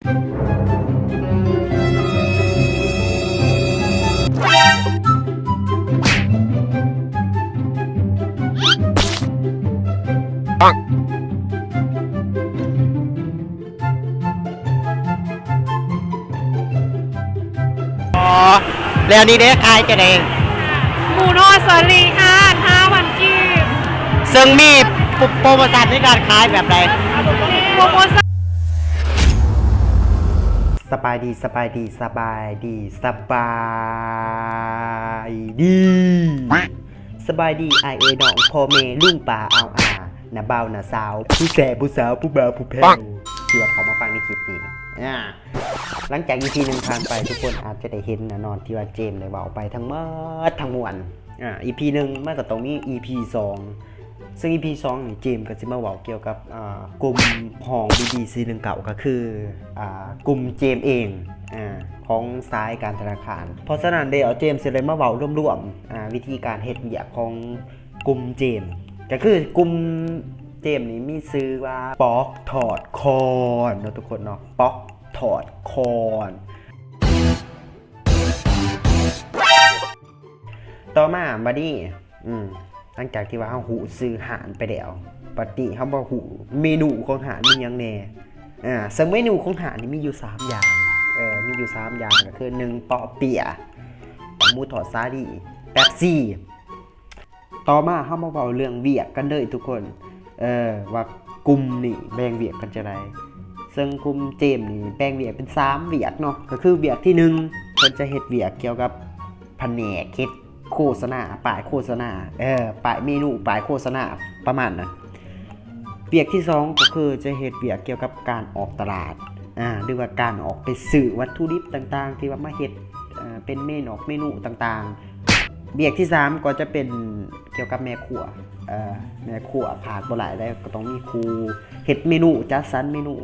แล้วนี่เด้ขายจะได้หมูทอดสลี5,000 กีบซึ่งมีโปรโมชั่นในการขายแบบใดโปรโมชั่นสบายดีสบายดีสบายดีสบายดีสบายดีไอเอน้องพ่อเมลุงป่าเอาน้าเบาน้าสาวผู้แสบผู้สาวผู้บ่าวผู้แพ้ที่ว่าเขามาฟังในคลิปนี้หลังจาก EP 1ผ่านไปทุกคนอาจจะได้เห็นนะนอนที่ว่าเจมส์ได้เบาไปทั้งหมดทั้งมวลEP 1มันก็ต้องมี EP 2ซึ่ง EP 2นี่เจมส์ก็จะมาเว้าเกี่ยวกับกลุ่มห้อง BBC 1เก่าก็คือกลุ่มเจมส์เองของสายการธนาคารเพราะฉะนั้นเดี๋ยวเจมส์จะเลยมาเว้ารวมๆวิธีการเฮ็ดเวียกของกลุ่มเจมส์ก็คือกลุ่มเจมส์นี่มีชื่อว่าป๊อกถอดคอนเนาะทุกคนเนาะป๊อกถอดคอนต่อมาบัดนี้หลังจากที่ว่าเฮาหูซื้อหารไปแล้วปกติเฮาบ่หูเมนูของหารมีหยังแน่ซึ่งเมนูของหารนี่มีอยู่3อย่างมีอยู่3อย่างก็คือ1เปาะเปี๊ยะหมูทอดซาดีเป๊ปซี่ต่อมาเฮามาเว้าเรื่องเวียกกันเลยทุกคนว่ากลุ่มนี่แบ่งเวียกกันจังได๋ซึ่งกลุ่มเจมนี่แบ่งเวียกเป็น3เวียกเนาะก็คือเวียกที่1เพิ่นจะเฮ็ดเวียกเกี่ยวกับแผนกเฮ็ดโฆษณาป้ายโฆษณาป้ายเมนูป้ายโฆษณาประมาณนั้นเวียกที่2ก็คือจะเฮ็ดเวียกเกี่ยวกับการออกตลาดหรือว่าการออกไปซื้อวัตถุดิบต่างๆที่ว่ามาเฮ็ดเป็นเมนูต่างๆเวียกที่3ก็จะเป็นเกี่ยวกับแม่ครัวแม่ครัวขาดบ่หลายได้ก็ต้องมีครูเฮ็ดเมนูจัดสรรเมนู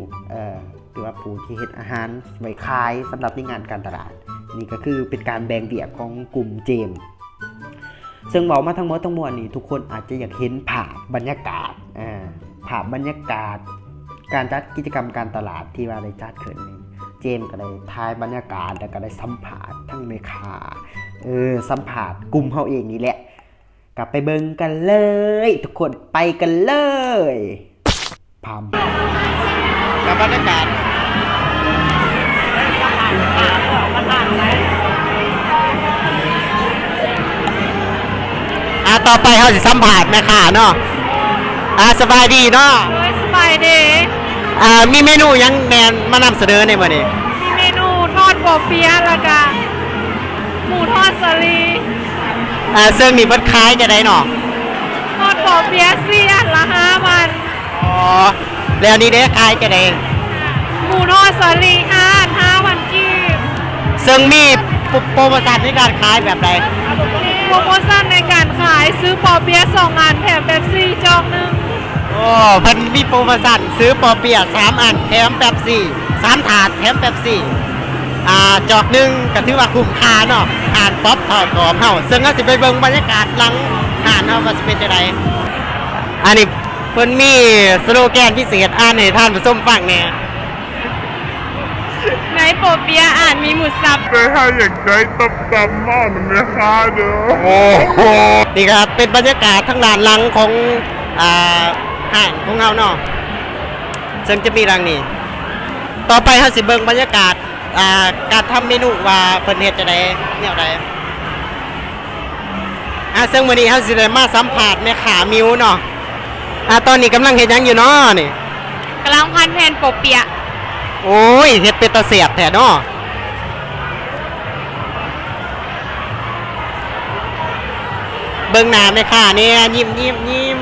หรือว่าผู้ที่เฮ็ดอาหารไว้ขายสำหรับในงานการตลาดนี่ก็คือเป็นการแบ่งเวียกของกลุ่มเจมซึ่งเว้ามาทั้งหมดทั้งมวลนี่ทุกคนอาจจะอยากเห็นภาพบรรยากาศภาพบรรยากาศการจัดกิจกรรมการตลาดที่ว่าได้จัดขึ้นนี่เจมก็ได้ถ่ายบรรยากาศแล้วก็ได้สัมภาษณ์ทั้งแม่ค้าสัมภาษณ์กลุ่มเฮาเองนี่แหละกลับไปเบิ่งกันเลยทุกคนไปกันเลยพามกับบรรยากาศต่อไปเขาสิสัมภาษณ์แม่ค้าเนาะสบายดีเนาะสบายดีมีเมนูยังแนนมานำเสนอในมื้อนี้มีเมนูทอดปอเปี๊ยะแล้วก็หมูทอดสลีซึ่งนี่เพิ่นขายจะได้เนาะทอดปอเปี๊ยะ4 อันละ5,000แล้วนี่เด้ขายจะได้หมูทอดสลี5,000 กีบซึ่งมีโปรโมชั่นในการขายแบบใดโปรโมชั่นในการขายซื้อปอเปี๊ยะ2 อันแถมเป๊ปซี่จอกนึงเพิ่นมีโปรโมชั่นซื้อปอเปี๊ยะ3 อันแถมเป๊ปซี่3ถาดแถมเป๊ปซี่จอกนึงก็ถือว่าคุ้มค่าเนาะอ่านป๊อปทอดกรอบเฮาซึ่งก็สิไปเบิ่งบรรยากาศหลังอาหารเฮาว่าสิเป็นจังได๋อันนี้เพิ่นมีสโลแกนพิเศษอ่านให้ท่านผู้ชมฟังแน่ในปอเปี๊ยะมีหมูสับแต่ถ้าอยากได้ตับหม้อมันไม่ค่าเด้อนี่ครับเป็นบรรยากาศทางด้านหลังของห้างของเฮาเนาะซึ่งจะมีดังนี้ต่อไปเฮาสิเบิ่งบรรยากาศการทำเมนูว่าเพิ่นเฮ็ดจะได้แนวใดซึ่งมื้อนี้เฮาสิได้มาสัมภาษณ์แม่ค้ามิวเนาะตอนนี้กำลังเฮ็ดหยังอยู่เนาะนี่กำลังพันแผ่นปอเปี๊ยะโอ้ยเฮ็ดเป็นตาเสียบแท้เนาะเบิ่งหน้าแม่ค้าเนี่ยยิ้ม